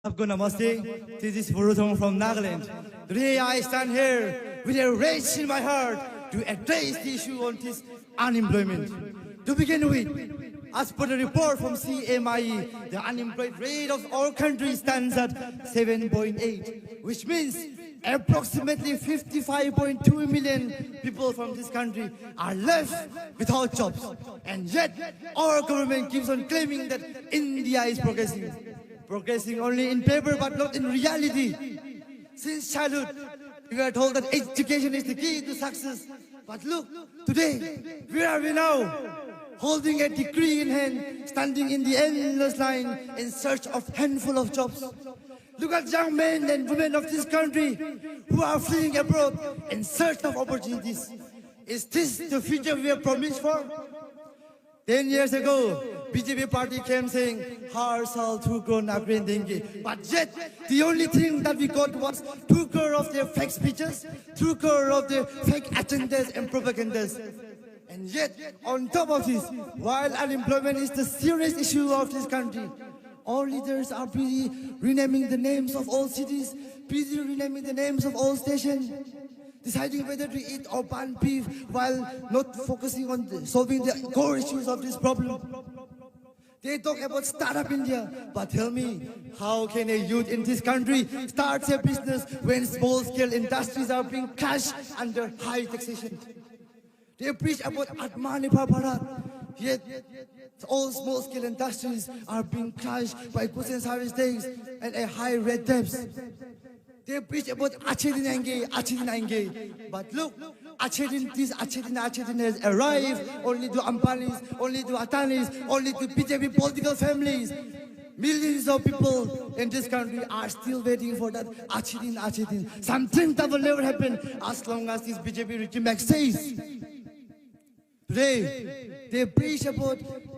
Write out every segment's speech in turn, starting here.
Sabko namaste. This is Vuruthong from Nagaland. Today I stand here with a rage in my heart to address the issue on this unemployment. To begin with, as per the report from CMIE, the unemployed rate of our country stands at 7.8, which means approximately 55.2 million people from this country are left without jobs. And yet, our government keeps on claiming that India is progressing only in paper but not in reality. Since childhood, we were told that education is the key to success. But look, today, where are we now? Holding a degree in hand, standing in the endless line in search of handful of jobs. Look at young men and women of this country who are fleeing abroad in search of opportunities. Is this the future we are promised for? 10 years ago, BJP party came saying, "Har sal 2 crore nakri denge." But yet, the only thing that we got was 2 crore of their fake speeches, 2 crore of their fake agendas and propagandas. And yet, on top of this, while unemployment is the serious issue of this country, all leaders are busy renaming the names of all cities, busy renaming the names of all stations, deciding whether to eat or ban beef while not focusing on solving the core issues of this problem. They talk about Startup India, but tell me, how can a youth in this country start a business when small-scale industries are being crushed under high taxation? They preach about Atmanirbhar Bharat, yet all small-scale industries are being crushed by goods and service tax and a high red tax. They preach about Achedin, but look, Achedin has arrived only to Ambani's, only to Atanis, only to BJP political families. Millions of people in this country are still waiting for that Achedin. Something that will never happen as long as this BJP regime exists. Today, they preach about,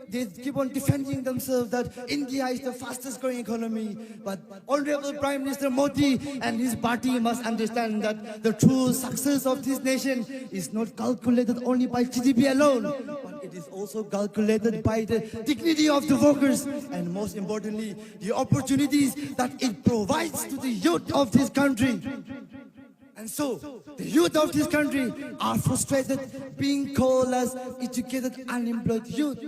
they keep on defending themselves that India is the fastest growing economy. But Honorable Prime Minister Modi and his party must understand that the true success of this nation is not calculated only by GDP alone, but it is also calculated by the dignity of the workers and, most importantly, the opportunities that it provides to the youth of this country. And so, the youth of this country are frustrated being called as educated unemployed youth.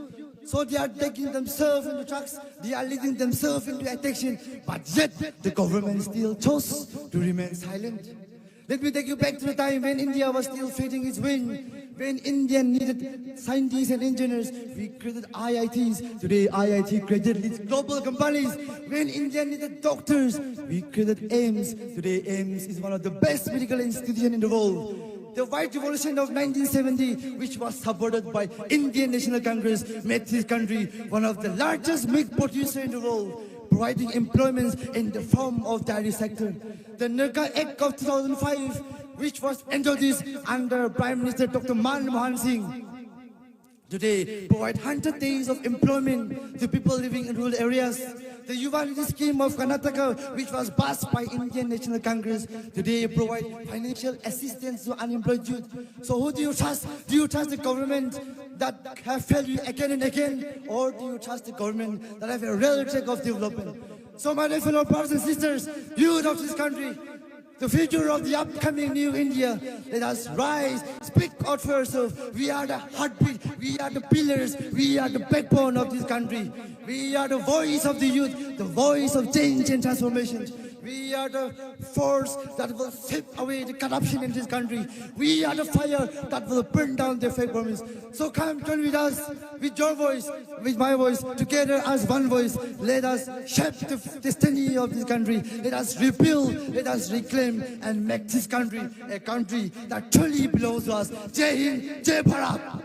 So they are taking themselves into drugs, they are leading themselves into addiction, but yet the government still chose to remain silent. Let me take you back to the time when India was still fading its wind. When India needed scientists and engineers, we created IITs. Today, IIT created these global companies. When India needed doctors, we created AIMS. Today, AIMS is one of the best medical institutions in the world. The White Revolution of 1970, which was supported by Indian National Congress, made this country one of the largest milk producers in the world, providing employment in the form of dairy sector. The Nagaland Act of 2005, which was introduced under Prime Minister Dr. Manmohan Singh, today provide 100 days of employment to people living in rural areas. The Yuva Nidhi scheme of Karnataka, which was passed by Indian National Congress, today provide financial assistance to unemployed youth. So who do you trust? Do you trust the government that have failed you again and again? Or do you trust the government that have a real track of development? So my dear fellow brothers and sisters, youth of this country, the future of the upcoming new India, let us rise, speak out for ourselves. We are the heartbeat, we are the pillars, we are the backbone of this country. We are the voice of the youth, the voice of change and transformation. We are the force that will sweep away the corruption in this country. We are the fire that will burn down the fake promise. So come join with us, with your voice, with my voice, together as one voice. Let us shape the destiny of this country. Let us rebuild, let us reclaim and make this country a country that truly belongs to us. Jai Hind, Jai Bharat.